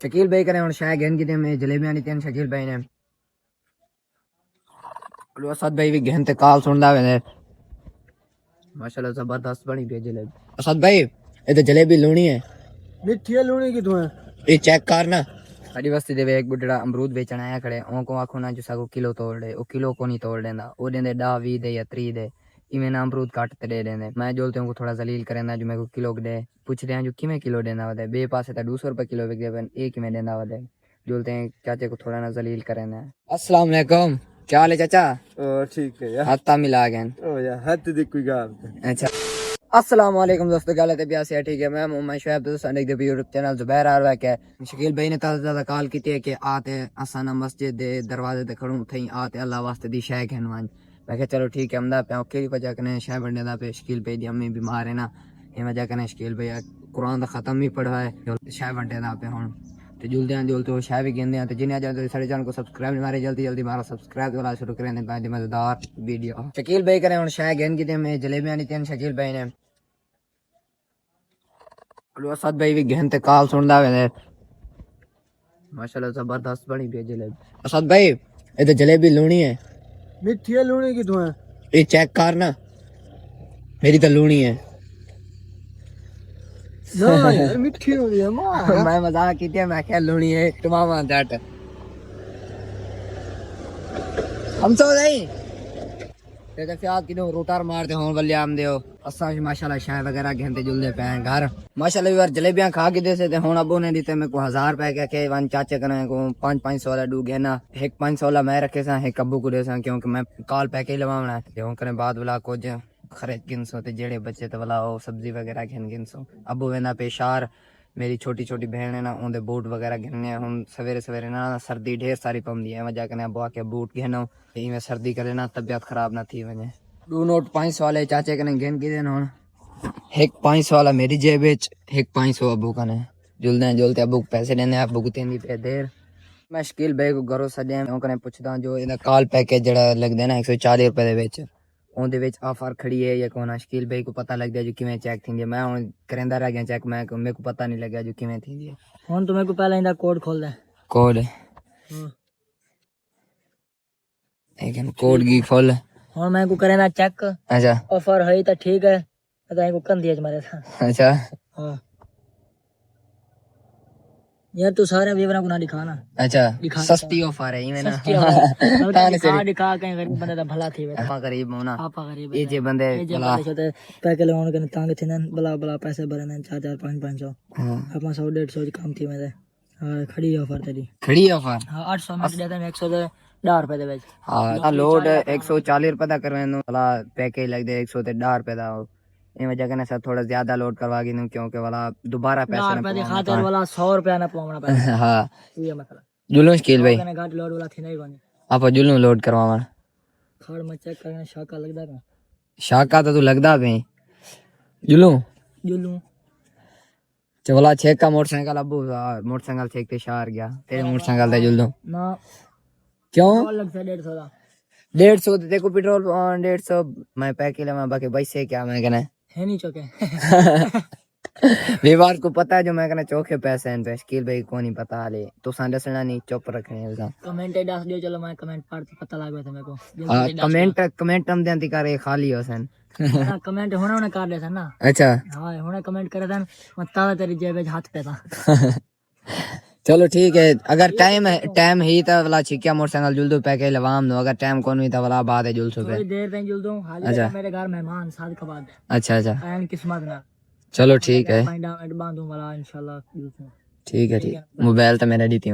शकील भाई करें और शायद गहन की में जलेबियां दी तीन शकील भाई ने असद भाई भी गहन ते काल सुनदा वे माशाल्लाह जबरदस्त बनी पे जलेबी। असद भाई ये तो जलेबी लूनी है मिठी है लूनी की तुम्हें ये चेक कर ना साडी बस्ती दे एक बुढ़ड़ा अमरूद बेचण आया खड़े ओ को आखो ना जो सागो किलो तोड़ दे ओ किलो को नहीं तोड़ देंदा ओ देंदे 10 20 दे या 30 दे इवें ना अमरूद काट ते दे देंदे मैं जोलते को थोड़ा जलील करेंदा जो मेरे को किलो दे पूछते हैं जो किमें किलो देना वदे बे पासे ता 200 रुपए किलो बिक गए एक में देना वदे जोलते हैं चाचे को थोड़ा ना जलील करेंदा। अस्सलाम वालेकुम क्या हाल है चाचा? ठीक है यार हाथा मिला गए ओ यार हद दी कोई गाल अच्छा। अस्सलाम वालेकुम दोस्तों क्या हालत है प्यार से ठीक है मैं मोहम्मद शुएब दोस्तों देख दे यूट्यूब चैनल जुबैर आरवा के शकील भाई ने ताज़ा कॉल की थी कि आते असाना मस्जिद दे दरवाजे ते खड़ूं थई आते अल्लाह वास्ते दी शय कहनवान मैं कहा चलो ठीक है हमदा पे केड़ी वजह कने शय बनने दा पे शकील भाई दी अम्मी बीमार है ना ये वजह कने शकील भाई कुरान दा खत्म ही पढ़वा है शय बनने दा पे हुन ते जुलदे हैं जुलते हो शाय भी गेंदे हैं तो जिन्हें जल्दी सारे चैनल को सब्सक्राइब नहीं मारे जल्दी जल्दी मारा सब्सक्राइब वाला शुरू करें बाद मजेदार वीडियो शकील भाई करें और शाय गेंद की में जलेबियां दी तीन शकील भाई ने असद भाई भी गहन ते काल सुनदा वे माशाल्लाह जबरदस्त बनी पे जलेबी। असद भाई ये तो जलेबी लूनी है मिठी है लूनी की तुम्हें ये चेक कर ना मेरी तो लूनी है ना यार मिठी हो रही है मां मैं मजाक की थी मैं क्या लूनी है टमामा दैट हम तो नहीं ते जैसे आप किनो रोटार मारते हो बल्ले आम देओ असा माशाल्लाह शाय वगैरह घंटे जुलदे पे हैं घर माशाल्लाह यार जलेबियां खा के देसे ते हुन अबू ने दीते मेरे को 1000 रुपए के वन चाचे कने को 500 वाला डू गया ना एक 500 वाला मैं रखे सा एक अब्बू को दे सा क्योंकि मैं कॉल पैके लवावना है ते कने बाद वाला कुछ खरीद गिनसो ते जेड़े बच्चे ते वाला ओ सब्जी वगैरह गिनसो अब्बू वेना पेशार मेरी छोटी छोटी बहन है ना उनके बूट वगैरह गिनने हम सवेरे सवेरे ना सर्दी ढेर सारी पमदी है वजह कने अब्बू आके बूट गिनो इवें सर्दी करे ना तबीयत खराब ना थी वने डू नोट 500 वाले चाचे कने गिन के देन हुन एक 500 वाला मेरी जेब विच एक 500 अब्बू कने जुलदे जुलते अब्बू पैसे देने अब्बू को तेंदी पे देर मैं शकील भाई को घरों सदे कने पुछदा जो इदा कॉल पैकेज जड़ा लगदे ना 140 रुपए दे विच ਉਹਦੇ ਵਿੱਚ ਆਫਰ ਖੜੀ ਹੈ ਜਾਂ ਕੋਨਾ ਸ਼ਕੀਲ ਭਾਈ को पता लग गया जो किवें चेक थी मैं हुन करंदा रह गया चेक मैं मेरे को पता नहीं लगा जो किवें थी हुन तो मेरे को पहले इंदा कोड खोल दे कोड लेकिन कोड की खोल हुन मैं को करंदा चेक अच्छा ऑफर है तो ठीक है तो को कर दिया तुम्हारे साथ अच्छा हां यार तू सारे विवरण को ना दिखाना अच्छा सस्ती ऑफर है इवें ना दिखा कहीं गरीब बंदे दा भला थी आपा गरीब होना आपा गरीब ये जे बंदे भला पैके लगाउन के तांग थे बला बला पैसे भरने 4 4 5 500 अपना 100 150 काम थी मेरे हां खड़ी ऑफर तेरी खड़ी ऑफर हां 800 में देता मैं 110 रुपए दे बेच हां लोड 140 रुपए दा करवेनो वाला पैकेज लग दे 110 रुपए दा ये वजह कने सर थोड़ा ज्यादा लोड करवा गी क्योंकि वाला दोबारा पैसे ना रुपए खातिर वाला 100 रुपया ना पावना पैसा हां ये मतलब जुलून शकील भाई कने घाट लोड वाला थी नहीं बने आप जुलून लोड करवावा खाड़ में चेक करने शाका लगदा ना शाका तो तू लगदा पे जुलूं जुलूं चवला छेक का मोटरसाइकिल अब्बू मोटरसाइकिल छेक ते शहर गया तेरे मोटरसाइकिल ते जुलूं ना क्यों अलग से 150 दा 150 देखो पेट्रोल 150 मैं पैके ले मैं बाकी पैसे क्या मैं कहना है नहीं चौके व्यवहार को पता है जो मैं कहना चौके पैसे हैं शकील भाई को नहीं पता हाले तो दसना नहीं चुप रखने है कमेंट दस दियो चलो मैं कमेंट पढ़ के पता लग गया मेरे को कमेंट कमेंट हम देंती करे खाली होसन कमेंट होना उन्हें कर देता ना अच्छा हां होने कमेंट करे था मत तेरी जेब में हाथ पे था चलो ठीक है अगर टाइम ही तो वाला छिकिया मोटरसाइकिल जुल दो पैके लवाम दो अगर टाइम कौन हुई तो वाला बाद है जुल सुबह थोड़ी देर तक जुल दूं हाल अच्छा मेरे घर मेहमान शादी के बाद अच्छा अच्छा एन किस्मत ना चलो ठीक है बांधूं वाला इंशाल्लाह ठीक है ठीक मोबाइल तो मेरा दी थी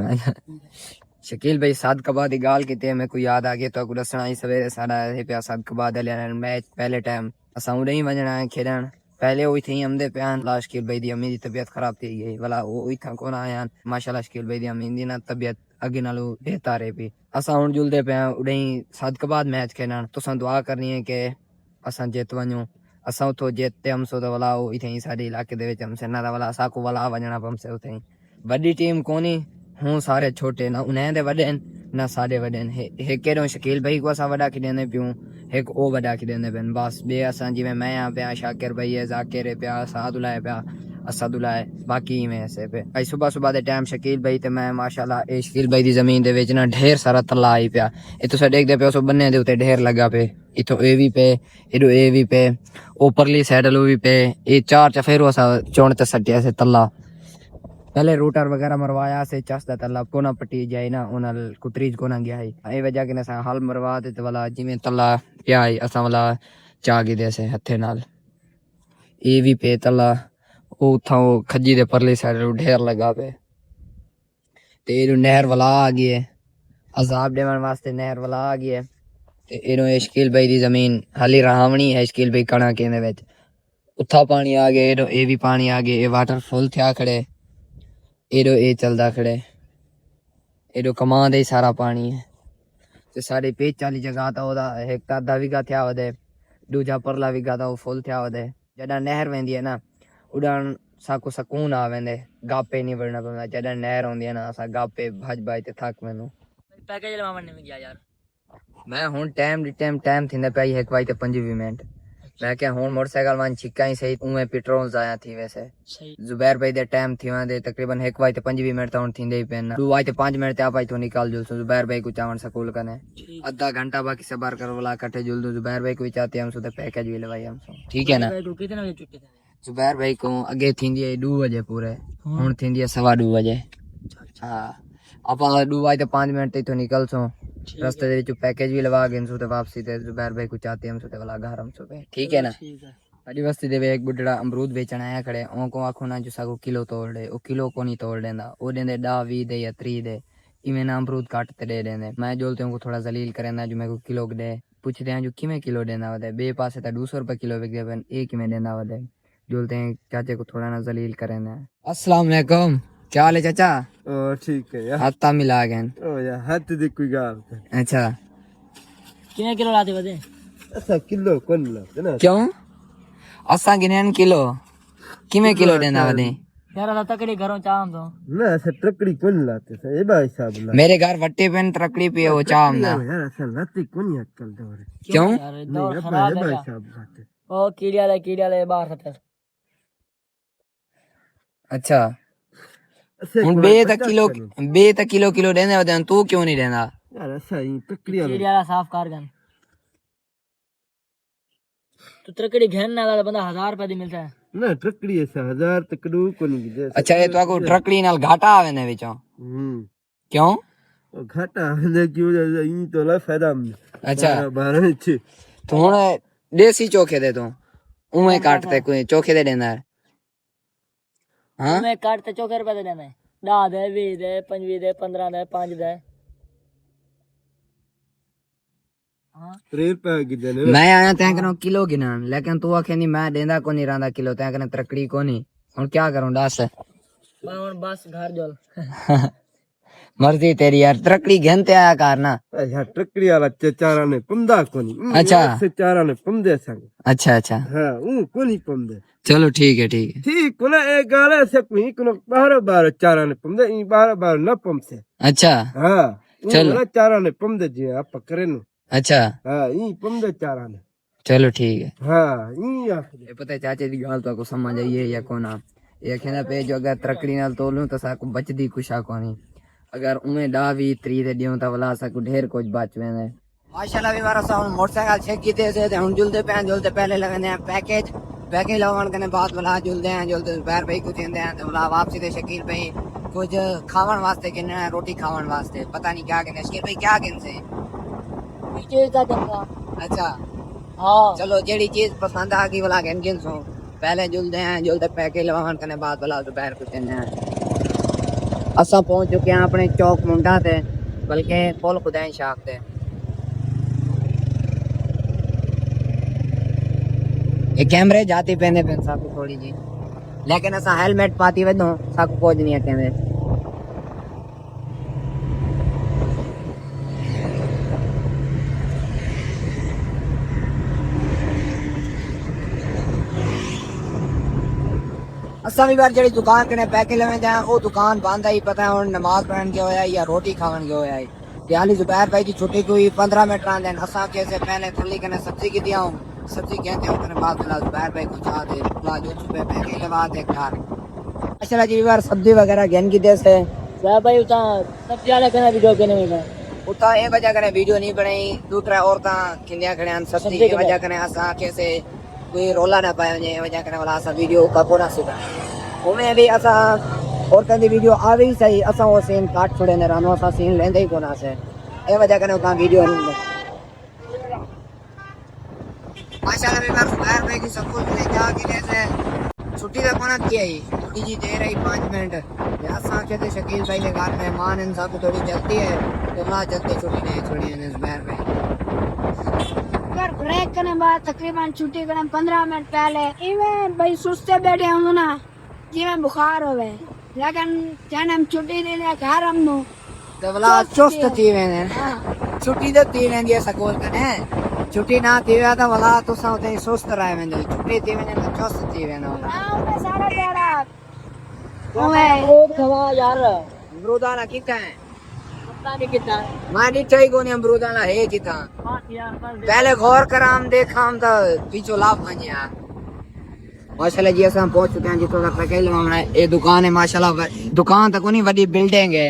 शकील भाई साद के बाद गाल की थे मेरे को याद आ गया तो दसना ही सवेरे सारा पे साद के बाद मैच पहले टाइम असा उड़े ही वजना है खेलन पहले वही थी हमदे प्यान ला शकील भाई दी अम्मी दी तबीयत खराब थी गई वाला वही था कौन आया माशाल्लाह शकील भाई दी अम्मी दी ना तबीयत अगे नालों बेहतर है भी असा हुन जुलदे पे उड़े ही साद के बाद मैच खेलन तुसा दुआ करनी है कि असा जीत वणो असा उतो जीतते हम सो तो वाला वही थी साडे इलाके दे विच हमसे ना वाला असा को वाला वजना हमसे उथे बड़ी टीम कोनी हूँ सारे छोटे ना उन्हें दे वडे ना साडे वडे हे केरो शकील भाई को असा वडा खिदेने पियूं एक ओ वडा खिदेने पेन बस बे असा जिवें मैं आ पे शाकिर भाई है जाकिर पे सादुला पे असा दुलाए बाकी में ऐसे पे भाई सुबह सुबह दे टाइम शकील भाई ते मैं माशाल्लाह ए शकील भाई दी जमीन दे विच ना ढेर सारा तला आई पिया ए तुसा देखदे पे उस बन्ने दे उते ढेर लगा पे इथो ए भी पे इडो ए भी पे ऊपरली साइड लो भी पे ए चार चफेरो असा चोण ते सटिया से तला पहले रूटर वगैरह मरवाया से चसदा तला कोना पट्टी जाए ना उनल कुतरीज कोना गया है ए वजह के ना हल मरवा दे वाला जिमें तला पिया है असा वाला चा गिदे से हथे नाल ए भी पे तला उथा खजी दे परली साइड ढेर लगा पे ते नहर वाला आ गई है अजाब देवन वास्ते नहर वाला आ गई है ते इनो शकील भाई दी जमीन हाली रावणी है शकील भाई कणा के दे विच उथा पानी आ गया इनो ए भी पानी आ गया ए वाटर फुल थिया खड़े एडो ए चलदा खड़े एडो कमां दे सारा पानी है ते सारे पेच वाली जगह ता ओदा एक आधा विगा थिया वदे दूजा परला विगा ता फुल थिया वदे जडा नहर वेंदी है ना उड़ान साको सुकून आ वेंदे गापे नहीं बढ़ना पवंदा जडा नहर होंदी है ना असा गापे भज भज ते थक वेंदो पैकेज लवावन ने गया यार मैं हुन टाइम थिंदे पई 1:25 मिनट मैं क्या हुन मोटरसाइकिल वन छिक्का ही सही उमे पेट्रोल जाया थी वैसे जुबैर भाई दे टाइम थी वंदे तकरीबन 1:25 मिनट तो थिंदे ही पेन 2:05 मिनट आप तो निकाल जुल जुबैर भाई को चावन स्कूल कने आधा घंटा बाकी सबर कर वाला कटे जुल जुबैर भाई को चाहते हम सुते पैकेज भी लवाई हम ठीक है ना कितने बजे छुट्टी थी जुबैर भाई को अगे थिंदी है 2 बजे पूरे हुन थिंदी है 2:15 बजे हां आप 2:05 मिनट तो निकल सो रास्ते दे विच पैकेज भी लवा गए सो ते वापसी ते जुबैर भाई को चाहते हम सुते वाला घर हम सुते ठीक है ना अड़ी बस्ती दे एक बुढ़ड़ा अमरूद बेचण आया खड़े ओ को आखो ना जो साको किलो तोड़ दे ओ किलो को नहीं तोड़ देंदा ओ देंदे 10 20 दे या 30 दे इवें ना अमरूद काट ते दे देंदे मैं जोलते को थोड़ा जलील करेंदा जो मैं को किलो दे पूछते हैं जो किमें किलो देंदा वदे बे पासे ता 200 रुपए किलो विक दे एक किमें देंदा वदे जोलते हैं चाचे को थोड़ा ना जलील करेंदा अस्सलाम वालेकुम क्या हाल है चाचा ओ ठीक है यार हाथा मिला गए ओ यार हाथ दी कोई गाल अच्छा कितने किलो लाते बजे ऐसा किलो कौन लाते ना क्यों असा गिनन किलो किमें किलो देना वदे यार अदा तकड़ी घरों चाम तो ना ऐसा ट्रकड़ी कौन लाते सा ए भाई साहब ला मेरे घर वट्टे पेन तकड़ी पे वो चाम ना यार ऐसा लाते कौन अक्कल दौरे क्यों यार दौर ए खराब भाई है साहब लाते ओ कीड़िया ले बाहर खतर अच्छा ऐसे हुन बे त किलो किलो देंदा वदे तू क्यों नहीं देंदा यार ऐसा ही ट्रकड़ी वाला कीड़िया साफ कर गन तो तकड़ी घेन ना वाला बंदा 1000 रुपए दी मिलता है ना ट्रकड़ी ऐसा 1000 तकड़ू को नहीं दे अच्छा ये तो को ट्रकड़ी नाल घाटा आवे ने विचों क्यों ओ घाटा ने क्यों ई तो ला फायदा अच्छा 12 छे तो हुन देसी चोखे दे तू उमे काटते कोई चोखे दे देंदा है हां मैं काटते चोखे रुपए दे देना 10 दे 20 दे 25 दे 15 दे 5 दे हां 3 रुपए की देने मैं आया तै कनो किलो गिनन लेकिन तू आखे नहीं मैं देंदा को नहीं रहंदा किलो तै कने तकड़ी को नहीं हुन क्या करूं दस मैं हुन बस घर जोल मर्जी तेरी यार तकड़ी घंटे आया कर ना यार ट्रकड़ी वाला चारा ने पंदा को नहीं अच्छा से चारा ने पंदे संग अच्छा अच्छा हां को नहीं पंदे चलो ठीक है ठीक कोना एक गाले से कोई कोना बार चारा ने पंदे ई बार न पंसे अच्छा हां चलो। चलो चारा ने पंदे जी आप करे नु अच्छा हां ई पंदे चारा ने चलो ठीक है हां ई ये पता है चाचे दी गाल तो को समझ आई है या कोना ये कहना पे जो अगर तकड़ी नाल तोलूं तो साको बचदी कुछा कोनी अगर उमे 10 20 30 दे दियो ता वला साको ढेर कुछ बच वेंदे माशाल्लाह भी मारा सा मोटरसाइकिल चेक कीते से हुन जुलदे पहले लगने हैं पैकेज लवान कने बाद वला जुलदे पैर भाई कुछ देंदे हैं तो वला वापसी ते शकील भाई कुछ खावन वास्ते किने रोटी खावन वास्ते पता नहीं क्या किने शकील भाई क्या किन से पीछे का देना अच्छा हां चलो जेडी चीज पसंद आ गई वाला किन सो पहले जुलदे पैकेज लवान कने बाद वला दोपहर कुछ देंदे हैं असा पहुंच चुके हैं अपने चौक मुंडा ते बल्कि पुल खुदाई शाख ते ये कैमरे जाती पहने पेन साकू थोड़ी जी लेकिन असा हेलमेट पाती वदो साकू कुछ नहीं कहंदे असा भी बार जेडी दुकान कने पैके लेवे जाए वो दुकान बंद आई पता है हुन नमाज पढ़न के होया या रोटी खावन के होया यानी जुबैर भाई की छुट्टी कोई 15 मिनट रहंदे असा के से पहले थल्ली कने सब्जी की दिया सब्जी कहते हो कने बाद जुबैर भाई को चाह दे ला जो सुबह पैके लगा दे घर माशाल्लाह जी बार सब्जी वगैरह घेन की देश है साहब भाई उता सब ज्यादा करना वीडियो के नहीं में उता ए वजह करे वीडियो नहीं बनाई दूसरा औरता खिंदिया खड़े सब्जी ए वजह करे असा कैसे कोई रोला ना पाए ए वजह करे वाला असा वीडियो का कोना सुधा ओमे भी असा औरतन दी वीडियो आवे ही सही असा वो सीन काट छोड़े ने रानो असा सीन लेंदे ही कोना से ए वजह करे उता वीडियो नहीं माशाल्लाह भी बार बाहर में की सब कुछ ले जा के जैसे छुट्टी का कोना किया ही थोड़ी जी देर आई 5 मिनट या साके थे शकील भाई के घर मेहमान इन सब थोड़ी जल्दी है तो ना जल्दी छुट्टी नहीं छोड़ी है इस बार में यार ब्रेक करने बाद तकरीबन छुट्टी करने 15 मिनट पहले इवें भाई सुस्ते बैठे हम ना जिवें बुखार होवे लेकिन जन हम छुट्टी ले ले घर हम नो तो वाला चुस्त थी मैंने छुट्टी तो थी नहीं दिया स्कूल कने छुट्टी ना थी वे तो वाला तो साउते सुस्त रहे मैंने छुट्टी थी मैंने तो चुस्त थी मैंने ना सारा प्यारा ओए बहुत खवा यार अमरूदाना कितना है पता नहीं कितना मारी चाहिए कोनी अमरूदाना है कितना पहले गौर करा हम देखा हम तो पीछे लाभ बनिया माशाल्लाह जी असां पहुंच चुके हैं जितो तक कह लो हमने ये दुकान है माशाल्लाह दुकान तक कोनी बड़ी बिल्डिंग है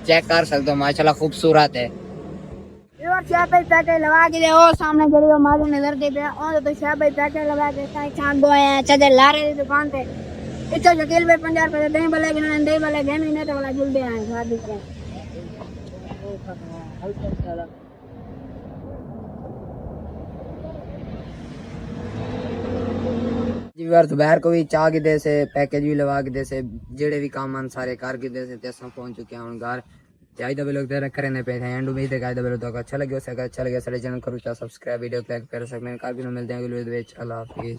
चेक कर सकते हो माशाल्लाह खूबसूरत है और शायद भाई पैकेट लगा के दे ओ सामने गली को मालूम नजर दे पे और तो शायद भाई पैकेट लगा के काई चांद दो है चदर ला रहे दुकान पे इतो शकील भाई 50 रुपए दे भले कि नहीं दे भले गेम ही नहीं तो वाला जुल दे आए शादी के जी बार दोपहर को भी चाह के दे से पैकेज भी लगा के दे से जेड़े भी काम मन सारे कर के दे से ते असां पहुंच चुके हैं घर चाहे दबे लोग तेरा करने पे थे एंड उम्मीद है गाइस दबे लोग तो अच्छा लगे उसे अच्छा लगे सारे चैनल करो सब्सक्राइब वीडियो को लाइक कर सकते हैं काफी मिलते हैं अगले वीडियो में अल्लाह हाफिज।